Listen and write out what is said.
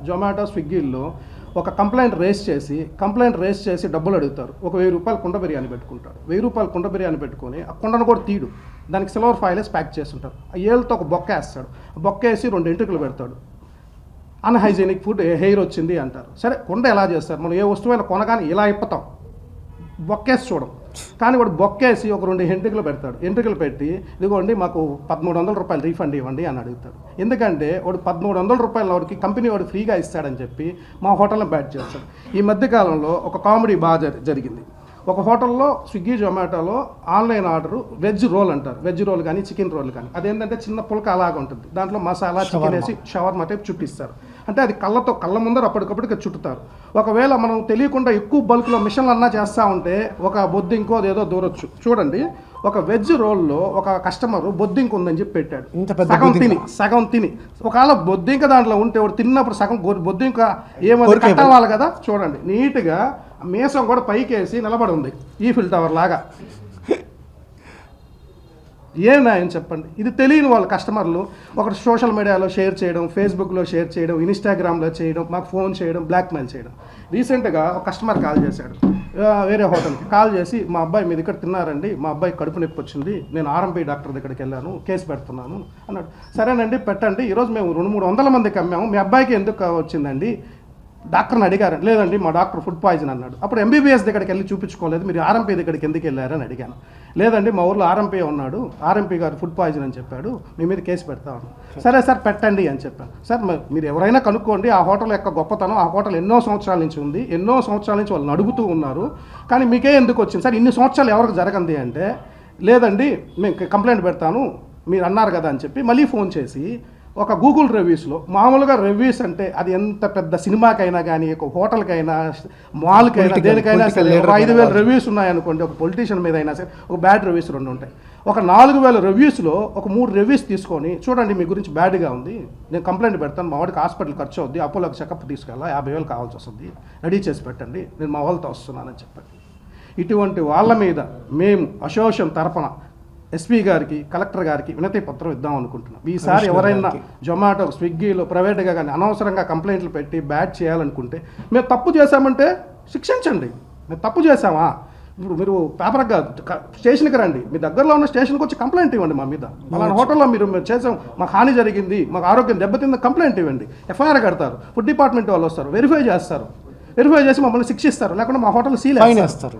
జొమాటో స్విగ్గీల్లో ఒక complaint raise చేసి డబ్బులు అడుగుతారు. ఒక 1000 రూపాయలు కుండ బిర్యానీ పెట్టుకుంటాడు. 1000 రూపాయలు కుండ బిర్యానీ పెట్టుకొని ఆ కుండను కూడా తీడు, దానికి సిల్వర్ ఫాయిలేసి ప్యాక్ చేస్తుంటారు. ఆ ఏళ్ళతో ఒక బొక్క వేస్తాడు, బొక్క వేసి 2 ఎంట్రుకలు పెడతాడు. అన్హైజీనిక్ ఫుడ్, హెయిర్ వచ్చింది అంటారు. సరే, కుండ ఎలా చేస్తారు? మనం ఏ వస్తువైనా కొనగానే ఇలా ఇప్పుతాం, బొక్కేసి చూడం. కానీ వాడు బొక్కేసి ఒక 2 ఎంట్రుకలు పెడతాడు. ఎంట్రుకలు పెట్టి ఇదిగోండి మాకు 1300 రూపాయలు రీఫండ్ ఇవ్వండి అని అడుగుతాడు. ఎందుకంటే వాడు 1300 రూపాయల వాడికి కంపెనీ వాడు ఫ్రీగా ఇస్తాడని చెప్పి మా హోటల్ని బ్యాట్ చేస్తాడు. ఈ మధ్యకాలంలో ఒక కామెడీ బాగా జరిగింది. ఒక హోటల్లో స్విగ్గీ జొమాటోలో ఆన్లైన్ ఆర్డరు వెజ్ రోల్ అంటారు. వెజ్ రోల్ కానీ చికెన్ రోల్ కానీ, అదేంటంటే చిన్న పులక అలాగా ఉంటుంది. దాంట్లో మసాలా చికెన్ వేసి షవర్మా టైప్ చుట్టిస్తారు. అంటే అది కళ్ళ ముందర అప్పటికప్పటికి చుట్టుతారు. ఒకవేళ మనం తెలియకుండా ఎక్కువ బల్క్లో మిషన్లు అన్నా చేస్తూ ఉంటే ఒక బొద్దింకో ఏదో దూరొచ్చు. చూడండి, ఒక వెజ్ రోల్లో ఒక కస్టమర్ బొద్దింక ఉందని చెప్పి పెట్టాడు. సగం తిని ఒకవేళ బొద్దింక దాంట్లో ఉంటే వాడు తిన్నప్పుడు సగం బొద్దింక ఏమో కట్టవాలి కదా. చూడండి, నీట్గా మీసం కూడా పైకేసి నిలబడి ఉంది, ఈఫిల్ టవర్ లాగా. ఏం న్యాయం చెప్పండి? ఇది తెలియని వాళ్ళు కస్టమర్లు ఒకటి సోషల్ మీడియాలో షేర్ చేయడం, ఫేస్బుక్లో షేర్ చేయడం, ఇన్స్టాగ్రామ్లో చేయడం, మాకు ఫోన్ చేయడం, బ్లాక్మెయిల్ చేయడం. రీసెంట్గా ఒక కస్టమర్ కాల్ చేశాడు, వేరే హోటల్కి కాల్ చేసి, మా అబ్బాయి మీ దగ్గర తిన్నారండి, మా అబ్బాయి కడుపు నొప్పి వచ్చింది, నేను ఆర్ఎంపీ డాక్టర్ దగ్గరికి వెళ్ళాను, కేసు పెడుతున్నాను అన్నాడు. సరేనండి పెట్టండి, ఈరోజు మేము 200-300 మందికి అమ్మాము, మీ అబ్బాయికి ఎందుకు వచ్చిందండి? డాక్టర్ని అడిగారు. లేదండి మా డాక్టర్ ఫుడ్ పాయిజన్ అన్నాడు. అప్పుడు ఎంబీబీఎస్ దగ్గరికి వెళ్ళి చూపించుకోలేదు, మీరు ఆర్ఎంపీ దగ్గరికి ఎందుకు వెళ్ళారని అడిగాను. లేదండి మా ఊర్లో ఆర్ఎంపీ ఉన్నాడు, ఆర్ఎంపీ గారు ఫుడ్ పాయిజన్ అని చెప్పాడు, మీ మీద కేసు పెడతాను. సరే సార్ పెట్టండి అని చెప్పాను. సార్ మీరు ఎవరైనా కనుక్కోండి, ఆ హోటల్ యొక్క గొప్పతనం, ఆ హోటల్ ఎన్నో సంవత్సరాల నుంచి ఉంది, ఎన్నో సంవత్సరాల నుంచి వాళ్ళని అడుగుతూ ఉన్నారు, కానీ మీకే ఎందుకు వచ్చింది సార్? ఇన్ని సంవత్సరాలు ఎవరికి జరగంది అంటే, లేదండి మేము కంప్లైంట్ పెడతాను మీరు అన్నారు కదా అని చెప్పి మళ్ళీ ఫోన్ చేసి ఒక గూగుల్ రివ్యూస్లో, మామూలుగా రివ్యూస్ అంటే అది ఎంత పెద్ద సినిమాకైనా కానీ, ఒక హోటల్కైనా, మాల్కైనా, దేనికైనా సరే ఒక 5000 రివ్యూస్ ఉన్నాయనుకోండి, ఒక పొలిటీషియన్ మీద అయినా సరే ఒక బ్యాడ్ రివ్యూస్ 2 ఉంటాయి. ఒక 4000 రివ్యూస్లో ఒక 3 రివ్యూస్ తీసుకొని చూడండి మీ గురించి బ్యాడ్గా ఉంది, నేను కంప్లైంట్ పెడతాను, మా వాడికి హాస్పిటల్ ఖర్చు అవుద్ది, అపోలోకి చెకప్ తీసుకెళ్ళా 50,000 కావాల్సి వస్తుంది, రెడీ చేసి పెట్టండి, నేను మా వాళ్ళతో వస్తున్నానని చెప్పండి. ఇటువంటి వాళ్ళ మీద మేము అసోసియేషన్ తరపున ఎస్పీ గారికి, కలెక్టర్ గారికి వినతి పత్రం ఇద్దాం అనుకుంటున్నాం. ఈసారి ఎవరైనా జొమాటో, స్విగ్గీలో ప్రైవేట్గా కానీ అనవసరంగా కంప్లైంట్లు పెట్టి బ్యాడ్ చేయాలనుకుంటే, మేము తప్పు చేశామంటే శిక్షించండి. మేము తప్పు చేశామా? ఇప్పుడు మీరు పేపర్గా స్టేషన్కి రండి, మీ దగ్గరలో ఉన్న స్టేషన్కి వచ్చి కంప్లైంట్ ఇవ్వండి మా మీద, అలాంటి హోటల్లో మీరు చేసాం, మాకు హాని జరిగింది, మాకు ఆరోగ్యం దెబ్బతింది, కంప్లైంట్ ఇవ్వండి. ఎఫ్ఐఆర్ కడతారు, ఫుడ్ డిపార్ట్మెంట్ వాళ్ళు వస్తారు, వెరిఫై చేస్తారు, వెరిఫై చేసి మమ్మల్ని శిక్షిస్తారు, లేకుంటే మా హోటల్ సీల్ చేస్తారు.